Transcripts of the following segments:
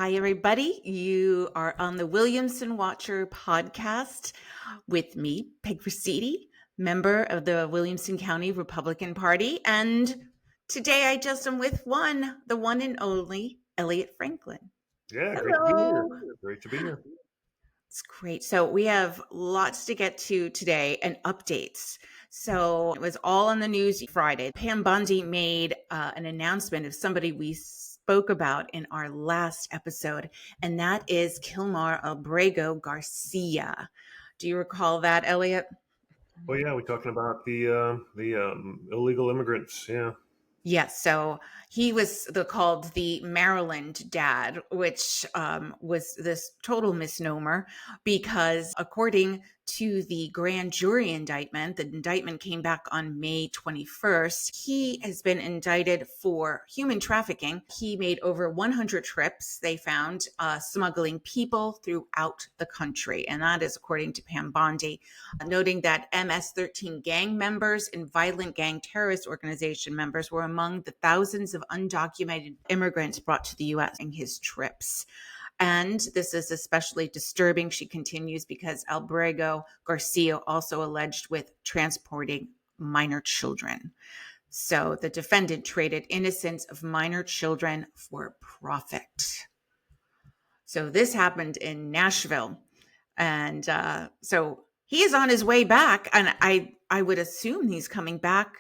Hi, everybody. You are on the Williamson Watcher podcast with me, Peg Rossetti, member of the Williamson County Republican Party. And today I just am with the one and only Elliott Franklin. Yeah, great to be here. Hello. Great to be here. It's great. So we have lots to get to today and updates. So it was all on the news Friday. Pam Bondi made an announcement of somebody we spoke about in our last episode, and that is Kilmar Abrego Garcia. Do you recall that, Elliott? Well, yeah, we're talking about the illegal immigrants. Yeah, Yes, so he was called the Maryland Dad, which was this total misnomer because, according to the grand jury indictment, the indictment came back on May 21st. He has been indicted for human trafficking. He made over 100 trips, they found, smuggling people throughout the country. And that is according to Pam Bondi, noting that MS-13 gang members and violent gang terrorist organization members were among the thousands of undocumented immigrants brought to the U.S. in his trips. And this is especially disturbing, she continues, because Abrego Garcia also alleged with transporting minor children. So the defendant traded innocence of minor children for profit. So this happened in Nashville. And so he is on his way back. And I would assume he's coming back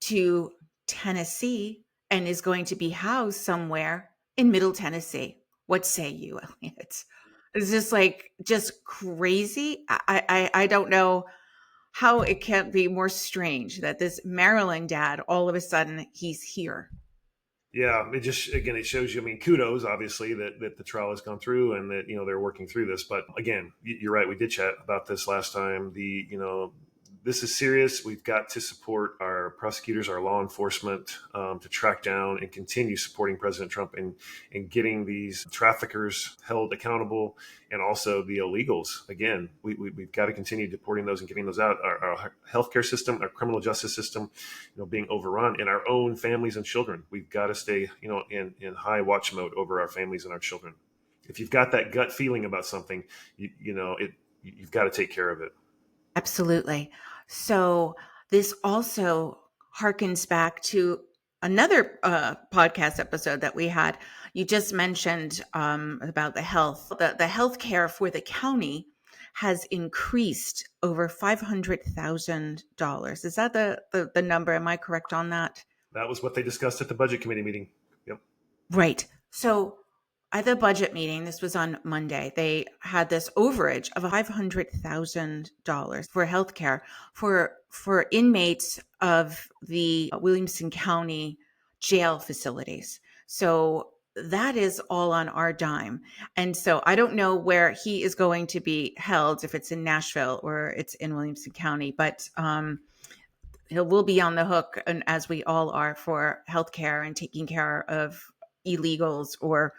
to Tennessee and is going to be housed somewhere in Middle Tennessee. What say you, Elliott? It's just crazy. I don't know how it can't be more strange that this Maryland dad, all of a sudden, he's here. yeah. It shows you. I mean, kudos, obviously, that the trial has gone through and that they're working through this. But again, you're right. We did chat about this last time. This is serious. We've got to support our prosecutors, our law enforcement, to track down and continue supporting President Trump in getting these traffickers held accountable, and also the illegals. Again, we've got to continue deporting those and getting those out. Our healthcare system, our criminal justice system, being overrun, and our own families and children. We've got to stay, in high watch mode over our families and our children. If you've got that gut feeling about something, you've got to take care of it. Absolutely. So this also harkens back to another podcast episode that we had. You just mentioned about the health care for the county has increased over $500,000. Is that the number? Am I correct on that? That was what they discussed at the budget committee meeting. Yep. Right. So at the budget meeting, this was on Monday, they had this overage of $500,000 for healthcare for inmates of the Williamson County jail facilities. So that is all on our dime. And so I don't know where he is going to be held, if it's in Nashville or it's in Williamson County, but we'll be on the hook, and as we all are, for healthcare and taking care of illegals, or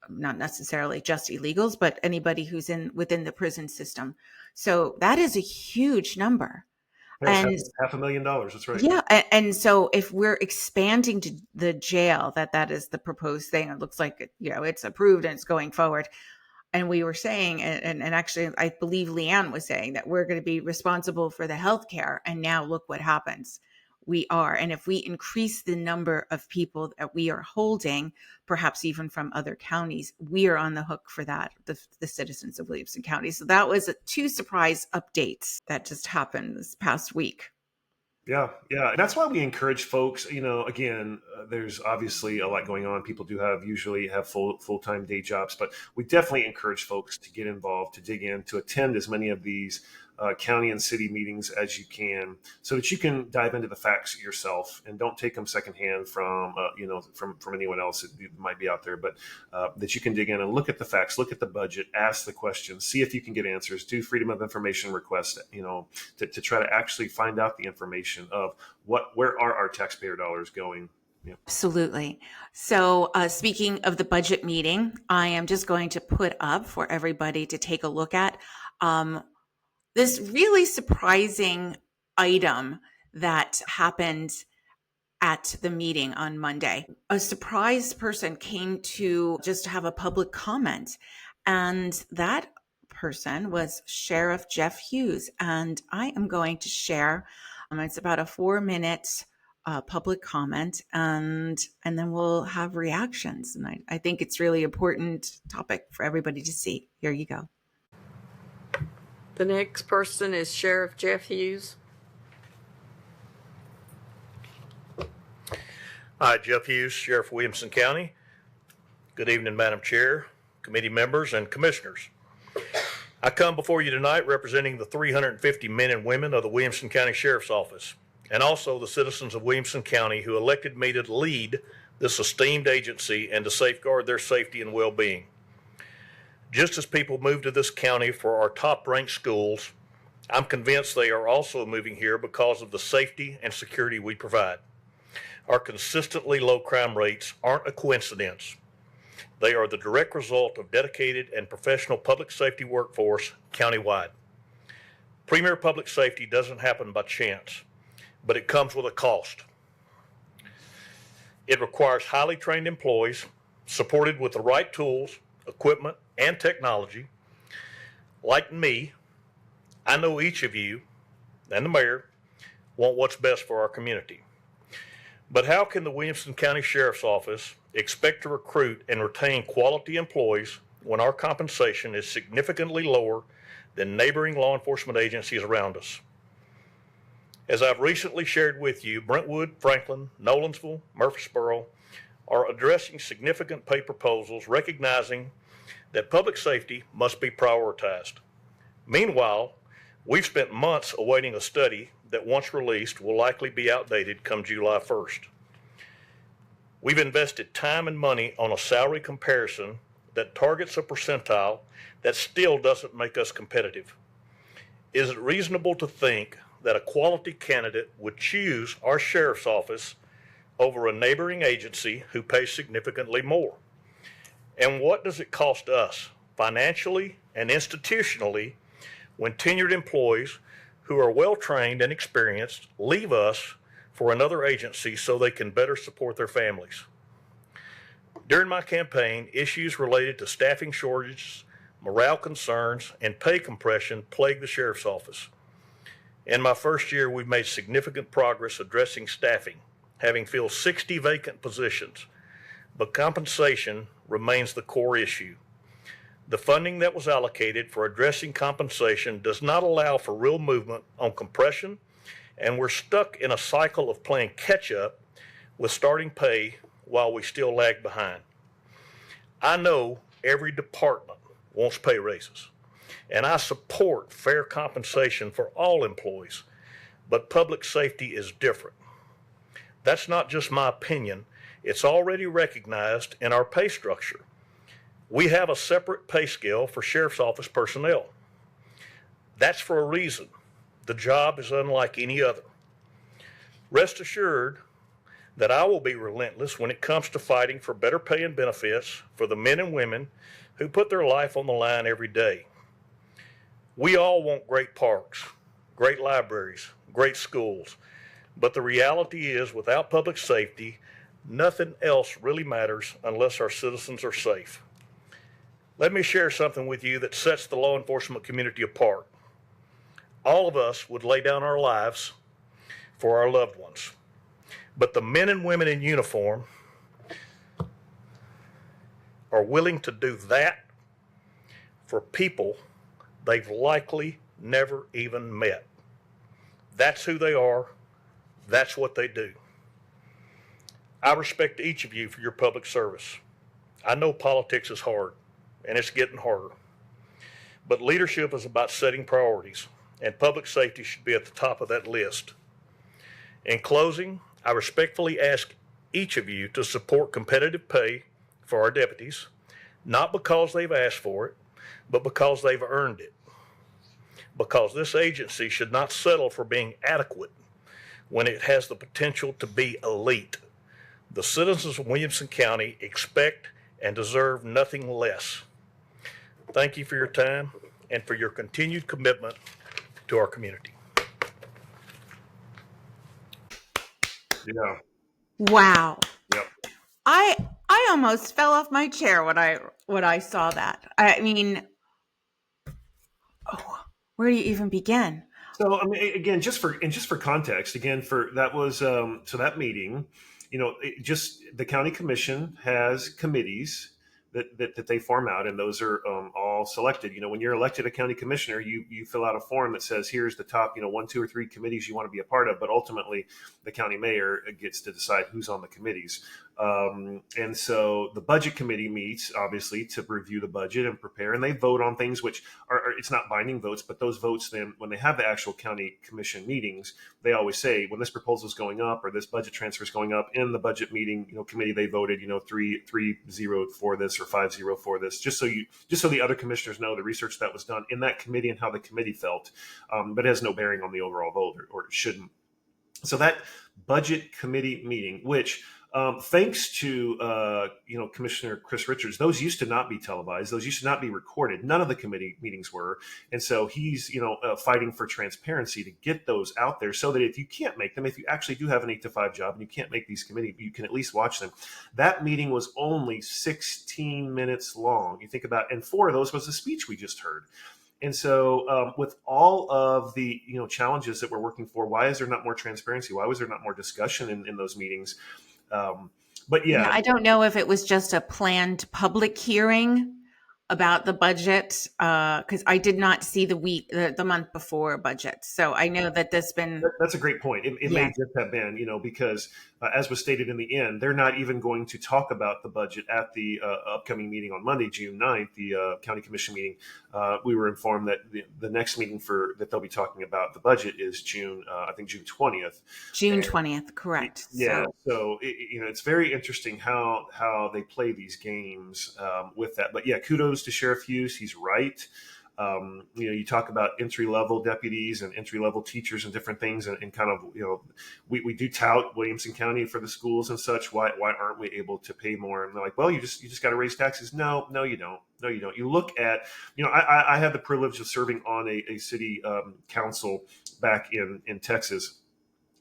not necessarily just illegals, but anybody who's within the prison system. So that is a huge number. Yes, And $500,000. That's right. yeah, and so if we're expanding to the jail, that is the proposed thing. It looks like it's approved and it's going forward. And we were saying, and actually, I believe Leanne was saying that we're going to be responsible for the healthcare. And now look what happens. We are. And if we increase the number of people that we are holding, perhaps even from other counties, we are on the hook for that, the citizens of Williamson County. So that was two surprise updates that just happened this past week. Yeah, yeah. And that's why we encourage folks, again, there's obviously a lot going on. People usually have full-time day jobs, but we definitely encourage folks to get involved, to dig in, to attend as many of these county and city meetings as you can, so that you can dive into the facts yourself and don't take them secondhand from anyone else that might be out there, but that you can dig in and look at the facts, look at the budget, ask the questions, see if you can get answers, do freedom of information requests, to try to actually find out the information of where are our taxpayer dollars going. Yeah. Absolutely. So speaking of the budget meeting, I am just going to put up for everybody to take a look at this really surprising item that happened at the meeting on Monday. A surprise person came to just have a public comment, and that person was Sheriff Jeff Hughes. And I am going to share, it's about a 4-minute public comment, and then we'll have reactions. And I think it's really important topic for everybody to see. Here you go. The next person is Sheriff Jeff Hughes. Hi, Jeff Hughes, Sheriff Williamson County. Good evening, Madam Chair, committee members, and commissioners. I come before you tonight representing the 350 men and women of the Williamson County Sheriff's Office, and also the citizens of Williamson County who elected me to lead this esteemed agency and to safeguard their safety and well-being. Just as people move to this county for our top-ranked schools, I'm convinced they are also moving here because of the safety and security we provide. Our consistently low crime rates aren't a coincidence. They are the direct result of dedicated and professional public safety workforce countywide. Premier public safety doesn't happen by chance, but it comes with a cost. It requires highly trained employees supported with the right tools, equipment, and technology. Like me, I know each of you and the mayor want what's best for our community. But how can the Williamson County Sheriff's Office expect to recruit and retain quality employees when our compensation is significantly lower than neighboring law enforcement agencies around us? As I've recently shared with you, Brentwood, Franklin, Nolensville, Murfreesboro are addressing significant pay proposals, recognizing that public safety must be prioritized. Meanwhile, we've spent months awaiting a study that once released will likely be outdated come July 1st. We've invested time and money on a salary comparison that targets a percentile that still doesn't make us competitive. Is it reasonable to think that a quality candidate would choose our sheriff's office over a neighboring agency who pays significantly more? And what does it cost us financially and institutionally when tenured employees who are well trained and experienced leave us for another agency so they can better support their families? During my campaign, issues related to staffing shortages, morale concerns, and pay compression plagued the sheriff's office. In my first year, we've made significant progress addressing staffing, having filled 60 vacant positions, but compensation remains the core issue. The funding that was allocated for addressing compensation does not allow for real movement on compression, and we're stuck in a cycle of playing catch-up with starting pay while we still lag behind. I know every department wants pay raises, and I support fair compensation for all employees, but public safety is different. That's not just my opinion. It's already recognized in our pay structure. We have a separate pay scale for sheriff's office personnel. That's for a reason. The job is unlike any other. Rest assured that I will be relentless when it comes to fighting for better pay and benefits for the men and women who put their life on the line every day. We all want great parks, great libraries, great schools, but the reality is without public safety, nothing else really matters unless our citizens are safe. Let me share something with you that sets the law enforcement community apart. All of us would lay down our lives for our loved ones, but the men and women in uniform are willing to do that for people they've likely never even met. That's who they are. That's what they do. I respect each of you for your public service. I know politics is hard, and it's getting harder. But leadership is about setting priorities, and public safety should be at the top of that list. In closing, I respectfully ask each of you to support competitive pay for our deputies, not because they've asked for it, but because they've earned it. Because this agency should not settle for being adequate when it has the potential to be elite. The citizens of Williamson County expect and deserve nothing less. Thank you for your time and for your continued commitment to our community. Yeah. Wow. Yep. I almost fell off my chair when I saw that. I mean, oh, where do you even begin? So I mean, again, just for context, again, for that was so that meeting, just the county commission has committees that they form out, and those are all selected. When you're elected a county commissioner, you fill out a form that says here's the top, 1, 2, or 3 committees you want to be a part of, but ultimately the county mayor gets to decide who's on the committees. And so the budget committee meets obviously to review the budget and prepare, and they vote on things which it's not binding votes, but those votes then, when they have the actual county commission meetings, they always say when this proposal is going up or this budget transfer is going up in the budget meeting, committee, they voted, 3-0 for this or 5-0 for this, just so the other commissioners know the research that was done in that committee and how the committee felt, but it has no bearing on the overall vote, or it shouldn't. So that budget committee meeting, which thanks to Commissioner Chris Richards, those used to not be televised. Those used to not be recorded. None of the committee meetings were, and so he's fighting for transparency to get those out there, so that if you can't make them, if you actually do have an 8 to 5 job and you can't make these committee, you can at least watch them. That meeting was only 16 minutes long. You think about, and 4 of those was the speech we just heard. And so, with all of the challenges that we're working for, why is there not more transparency? Why was there not more discussion in those meetings? But yeah, I don't know if it was just a planned public hearing about the budget, because I did not see the month before budget. So I know that there's been. That's a great point. It may just have been, because as was stated in the end, they're not even going to talk about the budget at the upcoming meeting on Monday, June 9th, the county commission meeting. We were informed that the next meeting that they'll be talking about the budget is June 20th. June 20th, correct. Yeah. So it's very interesting how they play these games with that. But yeah, kudos to Sheriff Hughes. He's right. You talk about entry-level deputies and entry-level teachers and different things, and kind of, we do tout Williamson County for the schools and such. Why aren't we able to pay more? And they're like, well, you just got to raise taxes. No, you don't. No, you don't. You look at, I had the privilege of serving on a city council back in Texas.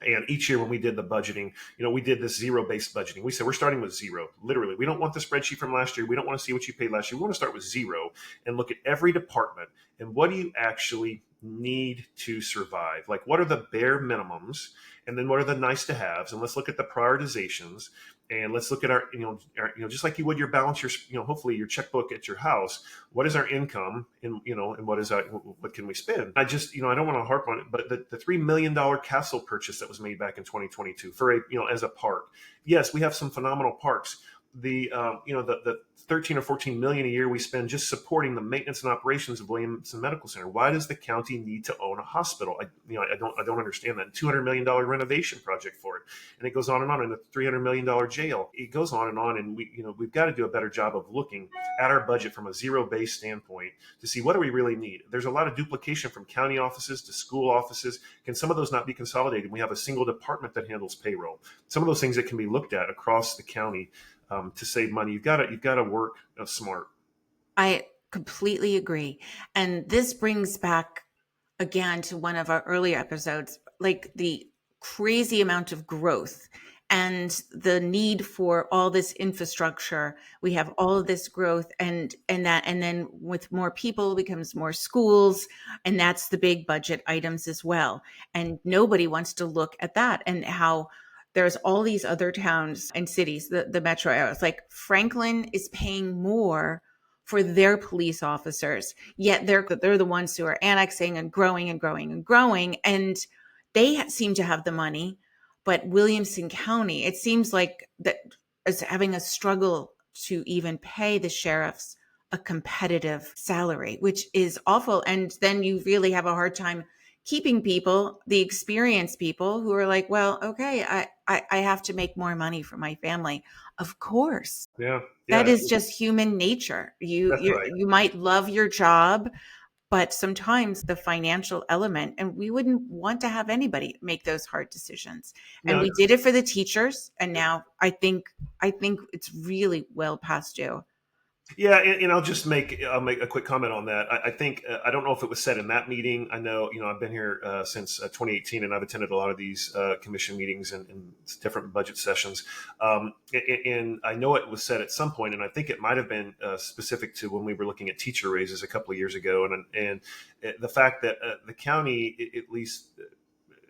And each year when we did the budgeting, we did this zero-based budgeting. We said, we're starting with zero. Literally, we don't want the spreadsheet from last year. We don't want to see what you paid last year. We want to start with zero and look at every department and what do you actually need to survive? Like, what are the bare minimums? And then what are the nice to haves? And let's look at the prioritizations. And let's look at our just like you would your balance, hopefully your checkbook at your house. What is our income, and what can we spend? I don't want to harp on it, but the $3 million castle purchase that was made back in 2022 for as a park. Yes, we have some phenomenal parks. The 13 or 14 million a year we spend just supporting the maintenance and operations of Williamson Medical Center. Why does the county need to own a hospital? I don't understand that. $200 million renovation project for it, and it goes on, and a $300 million jail. It goes on, and we've got to do a better job of looking at our budget from a zero-based standpoint to see what do we really need. There's a lot of duplication from county offices to school offices. Can some of those not be consolidated? We have a single department that handles payroll. Some of those things that can be looked at across the county. To save money, you've got to work smart. I completely agree, and this brings back again to one of our earlier episodes, like the crazy amount of growth and the need for all this infrastructure. We have all of this growth, and then with more people becomes more schools, and that's the big budget items as well. And nobody wants to look at that and how. There's all these other towns and cities, the metro areas, like Franklin is paying more for their police officers, yet they're the ones who are annexing and growing and growing and growing, and they seem to have the money. But Williamson County, it seems like that is having a struggle to even pay the sheriffs a competitive salary, which is awful. And then you really have a hard time keeping people, the experienced people who are like, well, okay, I have to make more money for my family. Of course. Yeah. That is just human nature. You might love your job, but sometimes the financial element, and we wouldn't want to have anybody make those hard decisions. And we did it for the teachers. And now I think it's really well past due. Yeah, and I'll make a quick comment on that. I think I don't know if it was said in that meeting. I know I've been here since 2018, and I've attended a lot of these commission meetings and different budget sessions. And I know it was said at some point, and I think it might have been specific to when we were looking at teacher raises a couple of years ago, and the fact that the county, at least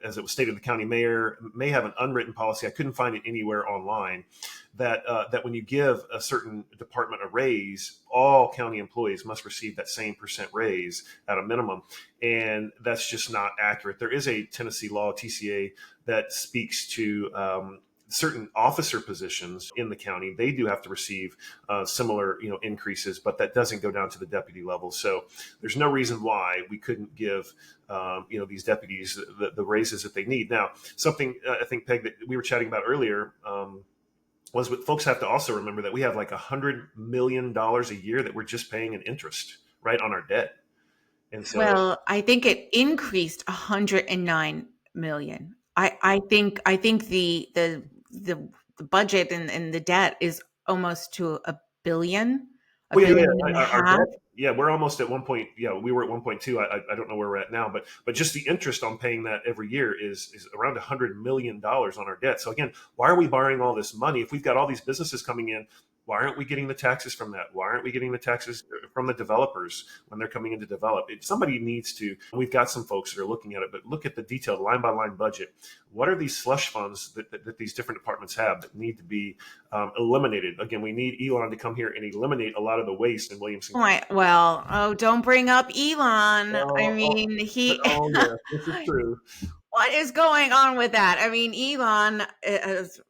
as it was stated, the county mayor may have an unwritten policy. I couldn't find it anywhere online that when you give a certain department a raise, all county employees must receive that same percent raise at a minimum, and that's just not accurate. There is a Tennessee law, TCA, that speaks to certain officer positions in the county. They do have to receive similar increases, but that doesn't go down to the deputy level. So there's no reason why we couldn't give these deputies the raises that they need. Now, something I think, Peg, that we were chatting about earlier was what folks have to also remember, that we have like $100 million a year that we're just paying in interest, right, on our debt. And so, Well, I think it increased 109 million. I think the budget and the debt is almost to a billion, a well, billion and a our half. debt, we're almost at 1 point. Yeah, we were at 1.2. I don't know where we're at now, but just the interest on paying that every year is around $100 million on our debt. So again, why are we borrowing all this money if we've got all these businesses coming in? Why aren't we getting the taxes from that? Why aren't we getting the taxes from the developers when they're coming in to develop? Somebody needs to, we've got some folks that are looking at it, but look at the detailed line by line budget. What are these slush funds that these different departments have that need to be eliminated? Again, we need Elon to come here and eliminate a lot of the waste in Williamson County. Well, don't bring up Elon. I Oh, oh, mean, he yeah, this is true. what is going on with that? I mean, Elon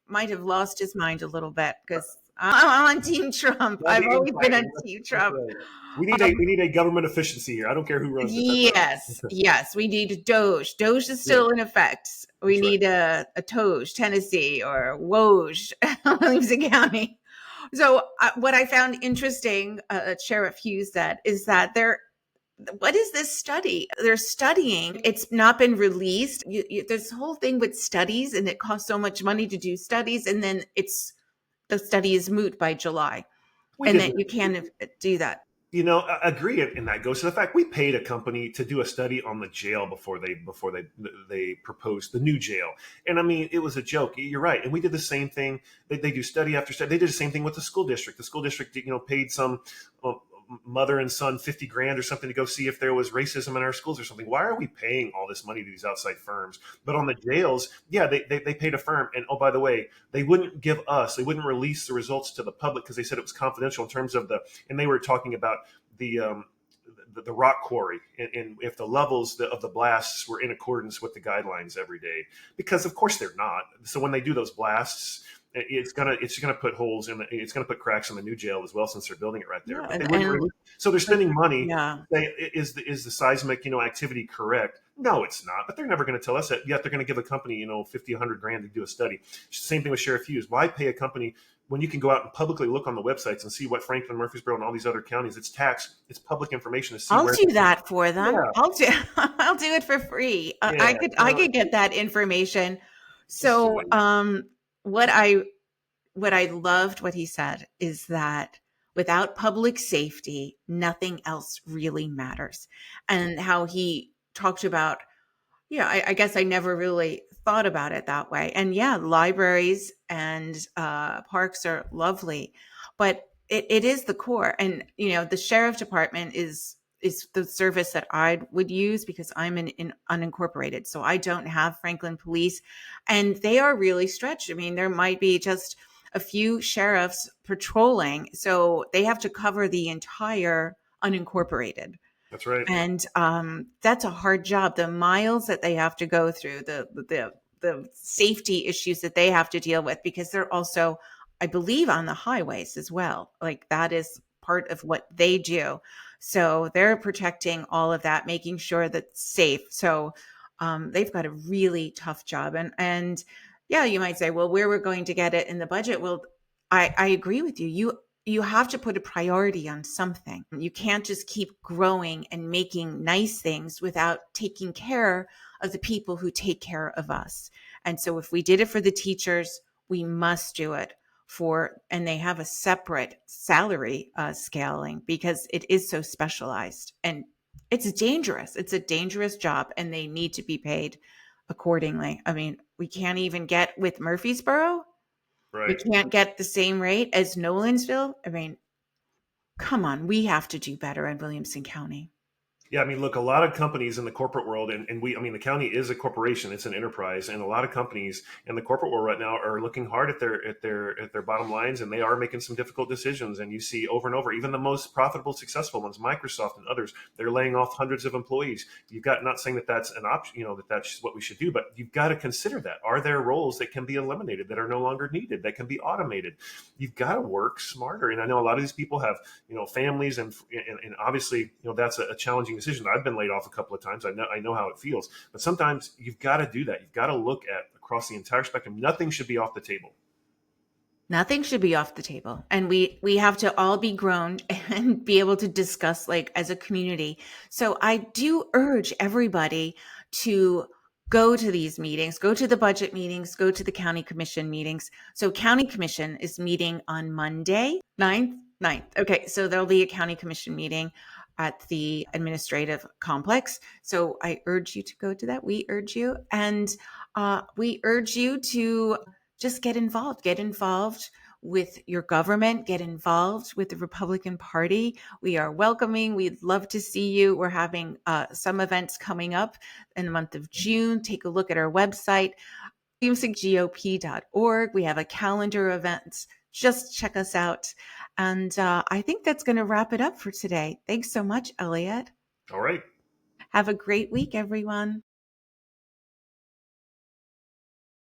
might have lost his mind a little bit because I'm on Team Trump. Well, I've the always been on infighting, Team that's Trump. right. We need a government efficiency here. I don't care who runs it. That's Yes, right. yes, we need Doge. Doge is Yeah, still in effect. We that's right. need a Toge, Tennessee, or Woj, Williamson County. So, what I found interesting, Sheriff Hughes said, is that what is this study? They're studying. It's not been released. This whole thing with studies, and it costs so much money to do studies, and then the study is moot by July, We and did then this. you can't do that. I agree, and that goes to the fact we paid a company to do a study on the jail before they proposed the new jail. And I mean, it was a joke. You're right, and we did the same thing. They do study after study. They did the same thing with the school district. The school district, paid some mother and son 50 grand or something to go see if there was racism in our schools or something. Why are we paying all this money to these outside firms? But on the jails, they paid a firm, and oh, by the way, they wouldn't release the results to the public because they said it was confidential in terms of and they were talking about the rock quarry and if the levels of the blasts were in accordance with the guidelines every day, because of course they're not. So when they do those blasts, it's gonna put holes in it's gonna put cracks in the new jail as well, since they're building it right there. Yeah, But they wouldn't release. So they're spending money. yeah. Is the seismic activity correct? No, it's not. But they're never going to tell us that. Yet they're going to give a company 50, 100 grand to do a study. Same thing with Sheriff Hughes. Why pay a company when you can go out and publicly look on the websites and see what Franklin, Murfreesboro, and all these other counties? It's public information to see. I'll where do that for them. Yeah. I'll do it for free. Yeah, I could get that information. So what I loved what he said is that without public safety, nothing else really matters. And how he talked about, I guess I never really thought about it that way. And yeah, libraries and parks are lovely, but it is the core. And the sheriff department is the service that I would use because I'm in unincorporated, so I don't have Franklin police, and they are really stretched. I mean, there might be just a few sheriffs patrolling, so they have to cover the entire unincorporated. That's right. And that's a hard job. The miles that they have to go through, the safety issues that they have to deal with, because they're also, I believe, on the highways as well. Like that is part of what they do. So they're protecting all of that, making sure that it's safe. So they've got a really tough job. And yeah, you might say, well, where we're going to get it in the budget. Well, I agree with you. You have to put a priority on something. You can't just keep growing and making nice things without taking care of the people who take care of us. And so if we did it for the teachers, we must do it and they have a separate salary scaling because it is so specialized and it's dangerous. It's a dangerous job and they need to be paid accordingly. I mean, we can't even get with Murfreesboro. Right. We can't get the same rate as Nolansville. I mean, come on, we have to do better in Williamson County. Yeah, I mean, look, a lot of companies in the corporate world, and the county is a corporation; it's an enterprise, and a lot of companies in the corporate world right now are looking hard at their bottom lines, and they are making some difficult decisions. And you see over and over, even the most profitable, successful ones, Microsoft and others, they're laying off hundreds of employees. You've got, not saying that that's an option, that that's what we should do, but you've got to consider that. Are there roles that can be eliminated, that are no longer needed, that can be automated? You've got to work smarter. And I know a lot of these people have families, and obviously that's a challenging decision. I've been laid off a couple of times. I know how it feels, but sometimes you've got to do that. You've got to look at across the entire spectrum. Nothing should be off the table. Nothing should be off the table. And we have to all be grown and be able to discuss like as a community. So I do urge everybody to go to these meetings, go to the budget meetings, go to the county commission meetings. So county commission is meeting on Monday, 9th. Okay. So there'll be a county commission meeting at the administrative complex. So I urge you to go to that. We urge you. And we urge you to just get involved with your government, get involved with the Republican Party. We are welcoming. We'd love to see you. We're having some events coming up in the month of June. Take a look at our website, williamsongop.org. We have a calendar of events. Just check us out. And I think that's going to wrap it up for today. Thanks so much, Elliott. All right. Have a great week, everyone.